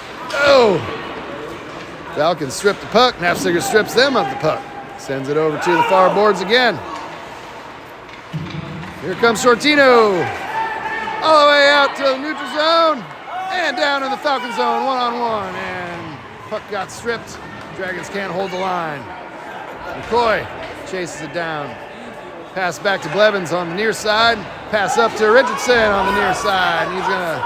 Falcons strip the puck. Nafziger strips them of the puck. Sends it over to the far boards again. Here comes Shortino. All the way out to the neutral zone. And down in the Falcon zone, one-on-one. And puck got stripped. Dragons can't hold the line. McCoy chases it down. Pass back to Blevins on the near side. Pass up to Richardson on the near side. And he's going to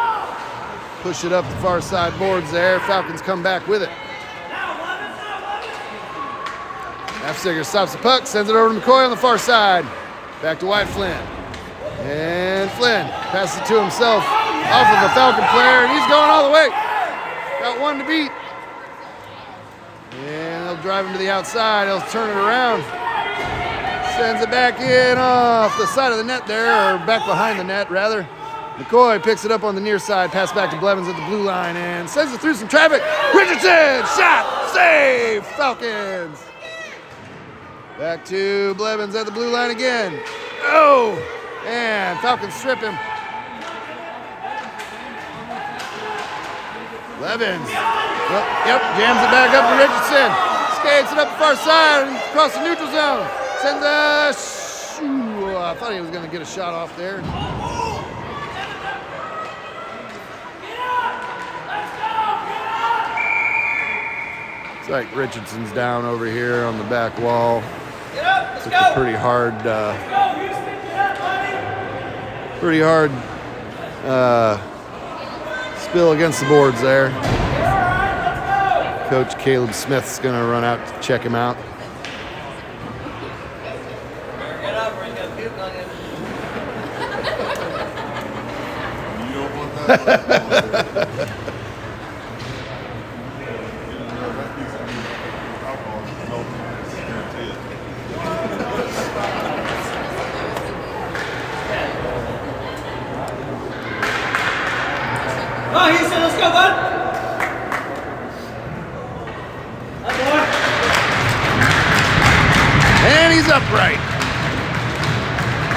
push it up the far side boards there. Falcons come back with it. Nafziger stops the puck, sends it over to McCoy on the far side. Back to Wyatt Flynn. And Flynn passes it to himself off of a Falcon player, and he's going all the way. Got one to beat. And they'll drive him to the outside. He'll turn it around. Sends it back in off the side of the net there, or back behind the net, rather. McCoy picks it up on the near side, pass back to Blevins at the blue line, and sends it through some traffic. Richardson, shot, save, Falcons. Back to Blevins at the blue line again. And Falcons strip him. Blevins, jams it back up to Richardson. Skates it up the far side, across the neutral zone. Sends a I thought he was going to get a shot off there. It's like Richardson's down over here on the back wall. Took a pretty hard spill against the boards there. Coach Caleb Smith's going to run out to check him out. on, Houston, let's go, bud. That boy. And he's upright.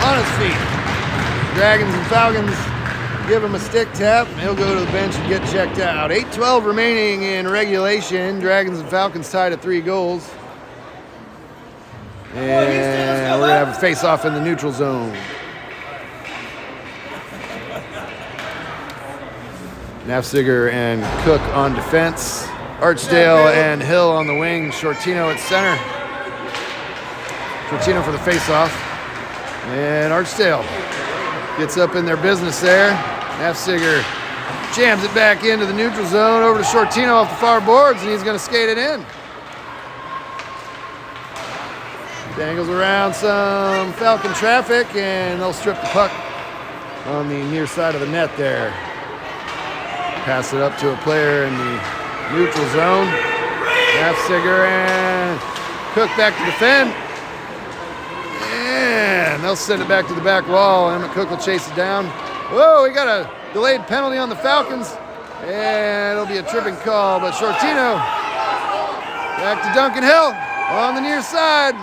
On his feet. Dragons and Falcons give him a stick tap. He'll go to the bench and get checked out. 8:12 remaining in regulation. Dragons and Falcons tied at 3 goals. And we're going to have a face-off in the neutral zone. Nafziger and Cook on defense. Archdale and Hill on the wing. Shortino at center. Shortino for the face-off. And Archdale gets up in their business there. Nafziger jams it back into the neutral zone over to Shortino off the far boards, and he's going to skate it in. Dangles around some Falcon traffic, and they'll strip the puck on the near side of the net there. Pass it up to a player in the neutral zone. Nafziger and Cook back to defend. And they'll send it back to the back wall. Emmett Cook will chase it down. Whoa, we got a delayed penalty on the Falcons. And it'll be a tripping call, but Shortino back to Duncan Hill on the near side.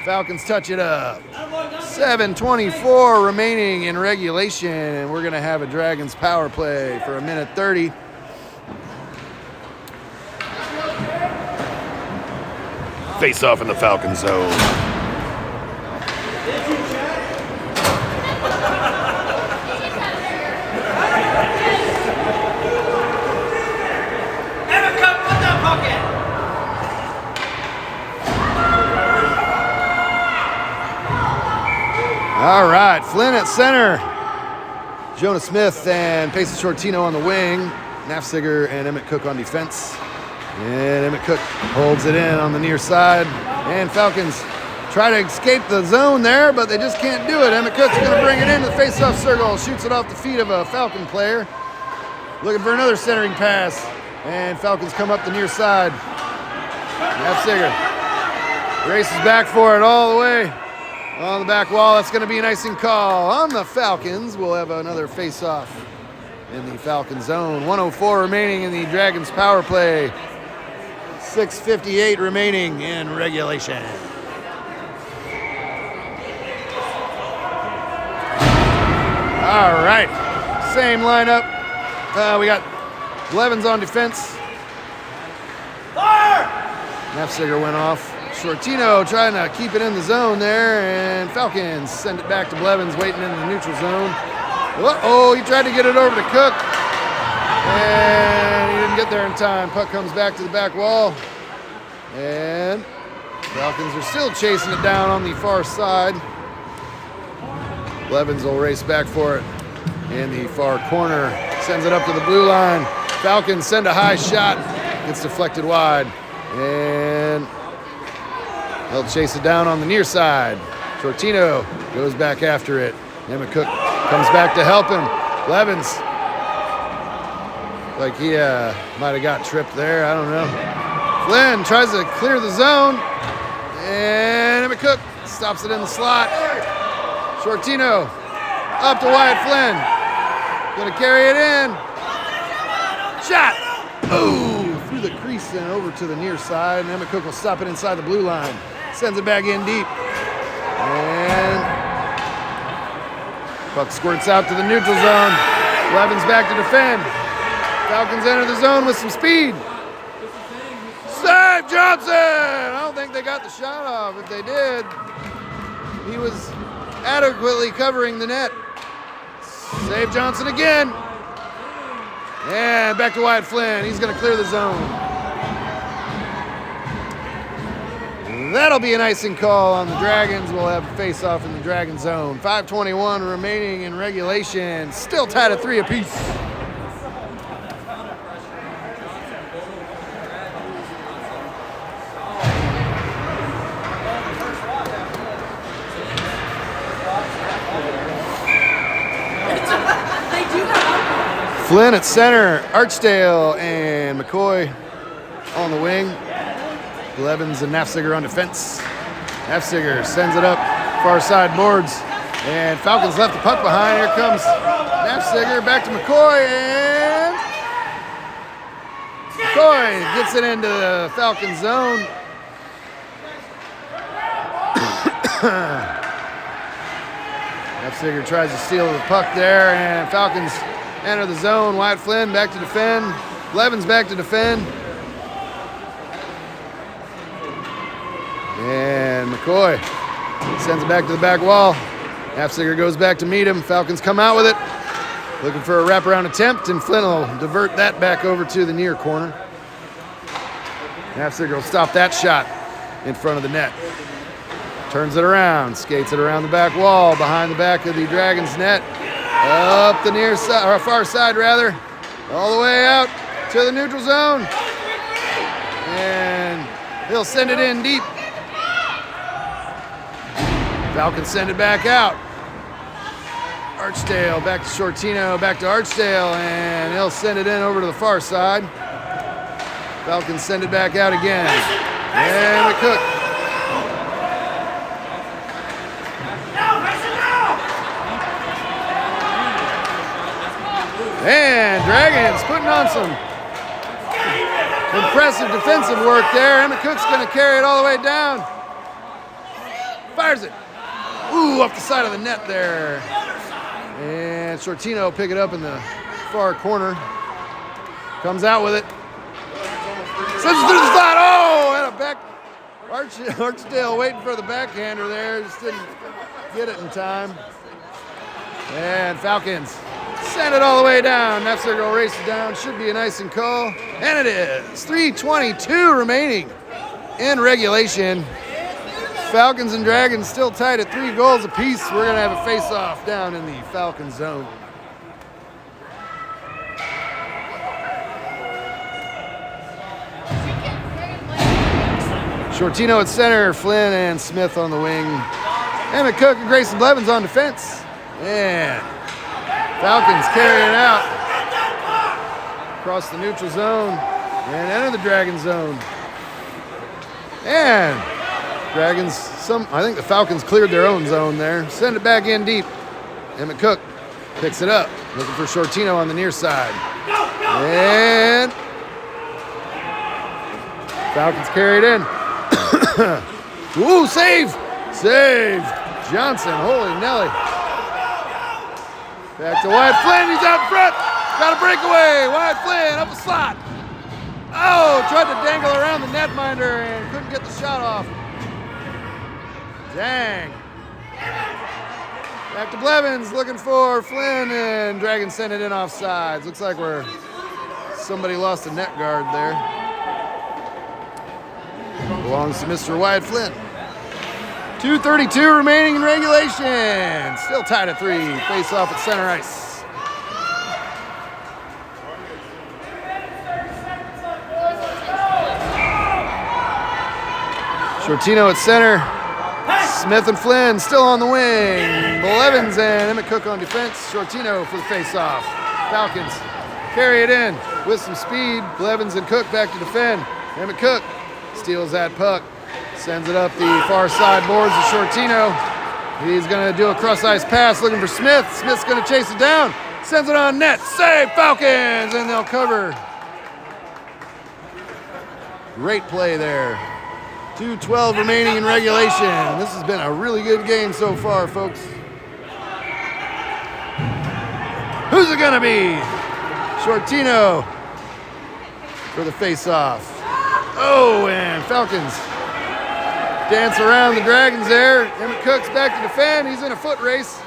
Falcons touch it up. 7:24 remaining in regulation, and we're going to have a Dragons power play for 1:30. Face off in the Falcon zone. All right, Flynn at center. Jonah Smith and Pacey Shortino on the wing. Nafziger and Emmett Cook on defense. And Emmett Cook holds it in on the near side. And Falcons try to escape the zone there, but they just can't do it. Emmett Cook's going to bring it into the face-off circle. Shoots it off the feet of a Falcon player. Looking for another centering pass. And Falcons come up the near side. Nafziger races back for it all the way. On the back wall, that's going to be an icing call on the Falcons. We'll have another face-off in the Falcon zone. 1:04 remaining in the Dragons power play. 6:58 remaining in regulation. All right, same lineup. We got Blevins on defense. Fire! Nafziger went off. Shortino trying to keep it in the zone there, and Falcons send it back to Blevins, waiting in the neutral zone. Uh-oh, he tried to get it over to Cook, and he didn't get there in time. Puck comes back to the back wall, and Falcons are still chasing it down on the far side. Blevins will race back for it in the far corner, sends it up to the blue line. Falcons send a high shot, gets deflected wide, and they'll chase it down on the near side. Shortino goes back after it. Emmett Cook comes back to help him. Blevins, like he might have got tripped there. I don't know. Flynn tries to clear the zone. And Emmett Cook stops it in the slot. Shortino up to Wyatt Flynn. Gonna carry it in. Shot. Ooh, through the crease and over to the near side. And Emmett Cook will stop it inside the blue line. Sends it back in deep. And puck squirts out to the neutral zone. Blevins back to defend. Falcons enter the zone with some speed. Save Johnson! I don't think they got the shot off. If they did, he was adequately covering the net. Save Johnson again. And back to Wyatt Flynn. He's going to clear the zone. That'll be an icing call on the Dragons. We'll have a face-off in the Dragon zone. 5:21 remaining in regulation. Still tied at 3 apiece. Flynn at center, Archdale and McCoy on the wing. Blevins and Nafziger on defense. Nafziger sends it up, far side boards, and Falcons left the puck behind. Here comes Halfsiger back to McCoy, and McCoy gets it into the Falcon zone. Halfsiger tries to steal the puck there, and Falcons enter the zone. Wyatt Flynn back to defend. Blevins back to defend. And McCoy sends it back to the back wall. Halfsiger goes back to meet him. Falcons come out with it. Looking for a wraparound attempt, and Flynn will divert that back over to the near corner. Halfsiger will stop that shot in front of the net. Turns it around, skates it around the back wall, behind the back of the Dragons net. Up the near side, or far side rather. All the way out to the neutral zone. And he'll send it in deep. Falcons send it back out. Archdale back to Shortino, back to Archdale, and he'll send it in over to the far side. Falcons send it back out again. And McCook. And Dragons putting on some impressive defensive work there. Emmett Cook's going to carry it all the way down. Fires it. Ooh, off the side of the net there. And Shortino will pick it up in the far corner. Comes out with it. Sends it through the slot. Oh, and a back. Archdale waiting for the backhander there. Just didn't get it in time. And Falcons send it all the way down. Halfsiger will race it down. Should be a nice and call. And it is. 3:22 remaining in regulation. Falcons and Dragons still tied at 3 goals apiece. We're going to have a face-off down in the Falcon zone. Shortino at center, Flynn and Smith on the wing. Emmett Cook and Grayson Blevins on defense. And Falcons carry it out across the neutral zone and enter the Dragon zone. And Dragons, I think the Falcons cleared their own zone there. Send it back in deep. Emmett Cook picks it up, looking for Shortino on the near side. And Falcons carry it in. Ooh, save! Save! Johnson, holy Nelly. Back to Wyatt Flynn, he's out front. Got a breakaway. Wyatt Flynn up the slot. Oh, tried to dangle around the netminder and couldn't get the shot off. Dang. Back to Blevins, looking for Flynn, and Dragons send it in off sides. Looks like somebody lost a net guard there. Belongs to Mr. Wyatt Flynn. 2:32 remaining in regulation. Still tied at 3. Face off at center ice. Shortino at center. Smith and Flynn still on the wing. Blevins and Emmett Cook on defense. Shortino for the face-off. Falcons carry it in with some speed. Blevins and Cook back to defend. Emmett Cook steals that puck. Sends it up the far side boards to Shortino. He's going to do a cross-ice pass looking for Smith. Smith's going to chase it down. Sends it on net. Save Falcons! And they'll cover. Great play there. 2:12 remaining in regulation. This has been a really good game so far, folks. Who's it going to be? Shortino for the face-off. Oh, and Falcons dance around the Dragons there. Emmett Cook's back to defend. He's in a foot race.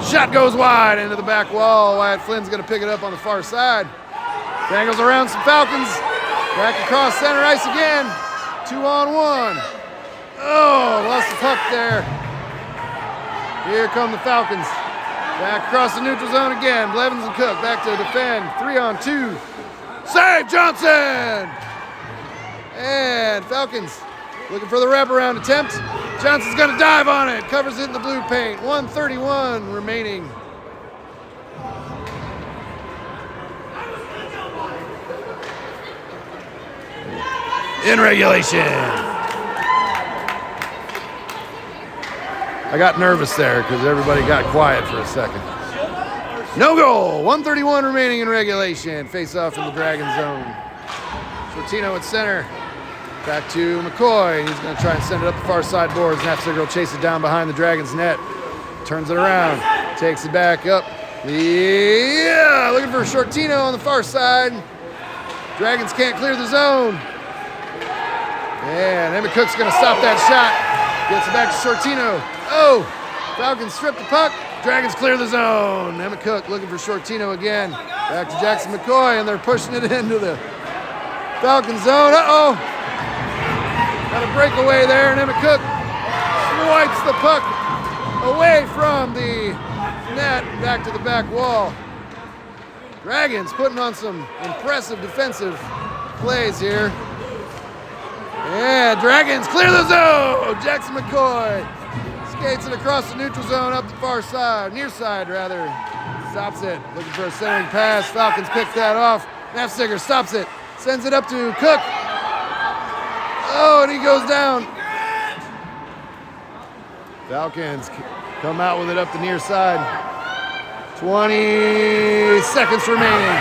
Shot goes wide into the back wall. Wyatt Flynn's going to pick it up on the far side. Dangles around some Falcons. Back across center ice again. 2-on-1. Oh, lost the puck there. Here come the Falcons. Back across the neutral zone again. Blevins and Cook back to defend. 3-on-2. Save Johnson! And Falcons looking for the wraparound attempt. Johnson's going to dive on it. Covers it in the blue paint. 1:31 remaining. In regulation. I got nervous there because everybody got quiet for a second. No goal. 1:31 remaining in regulation. Face off in the Dragon zone. Shortino at center. Back to McCoy. He's going to try and send it up the far side boards. Nafziger will chase it down behind the Dragons net. Turns it around. Takes it back up. Yeah, looking for Shortino on the far side. Dragons can't clear the zone. And Emmett Cook's going to stop that shot. Gets it back to Shortino. Oh, Falcons strip the puck. Dragons clear the zone. Emmett Cook looking for Shortino again. Back to Jackson McCoy, and they're pushing it into the Falcon zone. Uh-oh. Got a breakaway there, and Emmett Cook swipes the puck away from the net back to the back wall. Dragons putting on some impressive defensive plays here. Yeah, Dragons clear the zone. Jackson McCoy skates it across the neutral zone up the far side, near side rather. Stops it, looking for a centering pass. Falcons pick that off. Nafziger stops it, sends it up to Cook. Oh, and he goes down. Falcons come out with it up the near side. 20 seconds remaining.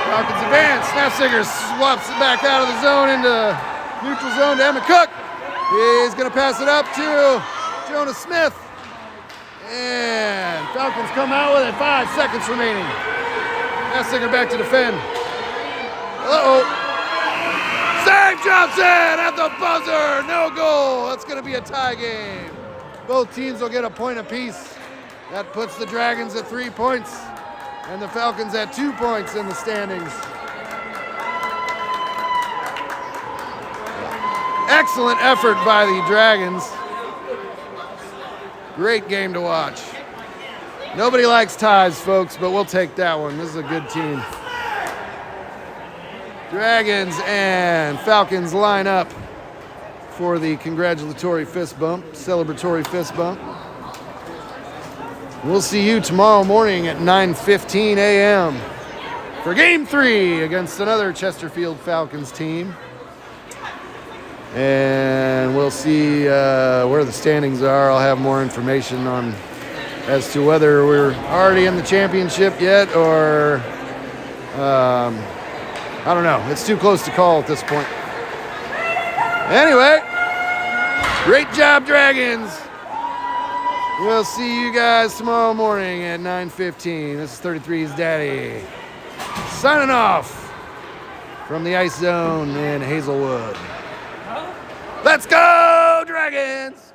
Falcons advance. Nafziger swaps it back out of the zone into neutral zone to Emmett Cook. He's going to pass it up to Jonas Smith. And Falcons come out with it. 5 seconds remaining. Nafziger back to defend. Uh-oh. Save Johnson at the buzzer. No goal. That's going to be a tie game. Both teams will get a point apiece. That puts the Dragons at 3 points and the Falcons at 2 points in the standings. Excellent effort by the Dragons. Great game to watch. Nobody likes ties, folks, but we'll take that one. This is a good team. Dragons and Falcons line up for the congratulatory fist bump, celebratory fist bump. We'll see you tomorrow morning at 9:15 a.m. for Game 3 against another Chesterfield Falcons team. And we'll see where the standings are. I'll have more information on as to whether we're already in the championship yet or I don't know. It's too close to call at this point. Anyway, great job, Dragons. We'll see you guys tomorrow morning at 9:15. This is 33's Daddy signing off from the Ice Zone in Hazelwood. Let's go, Dragons!